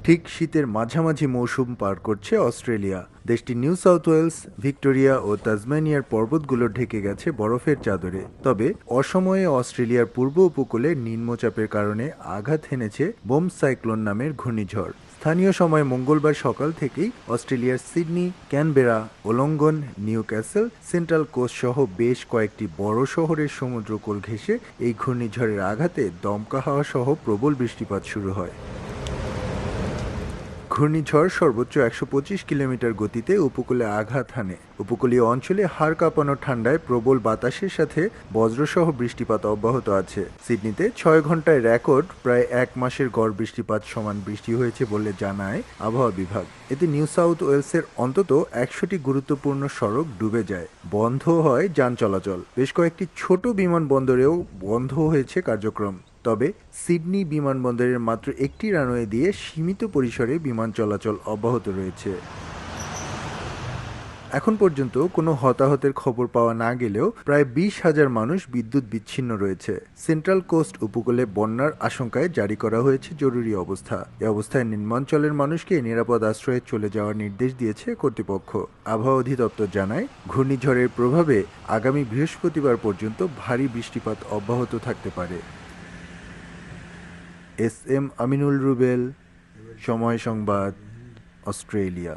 ঠিক শীতের মাঝামাঝি মৌসুম পার করছে অস্ট্রেলিয়া। দেশটি নিউ সাউথ ওয়েলস, ভিক্টোরিয়া ও তাজমানিয়ার পর্বতগুলো ঢেকে গেছে বরফের চাদরে। তবে অসময়ে অস্ট্রেলিয়ার পূর্ব উপকূলে নিম্নচাপের কারণে আঘাত হেনেছে বোম সাইক্লোন নামের ঘূর্ণিঝড়। স্থানীয় সময় মঙ্গলবার সকাল থেকেই অস্ট্রেলিয়ার Sydney, Canberra, Wollongong, Newcastle, central coast সহ বেশ কয়েকটি বড় শহরের সমুদ্রকূল ঘেঁষে এই ঘূর্ণিঝড়ের আঘাতে দমকা হাওয়া সহ প্রবল বৃষ্টিপাত শুরু হয়। ঘূর্ণিঝড় সর্বোচ্চ ১২৫ কিলোমিটার গতিতে উপকূলে আঘাত হানে। উপকূলীয় অঞ্চলে হাড় কাঁপানো ঠান্ডায় প্রবল বাতাসের সাথে বজ্রসহ বৃষ্টিপাত অব্যাহত আছে। সিডনিতে ৬ ঘন্টায় রেকর্ড প্রায় ১ মাসের গড় বৃষ্টিপাত সমান বৃষ্টি হয়েছে বলে জানায় আবহাওয়া বিভাগ। এতে নিউ সাউথ ওয়েলসের অন্তত ১০০টি গুরুত্বপূর্ণ সড়ক ডুবে যায়, বন্ধ হয় যান চলাচল। বেশ কয়েকটি ছোট বিমানবন্দরেও বন্ধ হয়েছে কার্যক্রম। তবে সিডনি বিমানবন্দরের মাত্র একটি রানওয়ে দিয়ে সীমিত পরিসরে বিমান চলাচল অব্যাহত রয়েছে। এখন পর্যন্ত কোনো হতাহতের খবর পাওয়া না গেলেও প্রায় ২০,০০০ মানুষ বিদ্যুৎ বিচ্ছিন্ন রয়েছে। সেন্ট্রাল কোস্ট উপকূলে বন্যার আশঙ্কায় জারি করা হয়েছে জরুরি অবস্থা। এ অবস্থায় নিম্নাঞ্চলের মানুষকে নিরাপদ আশ্রয়ে চলে যাওয়ার নির্দেশ দিয়েছে কর্তৃপক্ষ। আবহাওয়া অধিদপ্তর জানায়, ঘূর্ণিঝড়ের প্রভাবে আগামী বৃহস্পতিবার পর্যন্ত ভারী বৃষ্টিপাত অব্যাহত থাকতে পারে। এস এম আমিনুল রুবেল, সময় সংবাদ, অস্ট্রেলিয়া।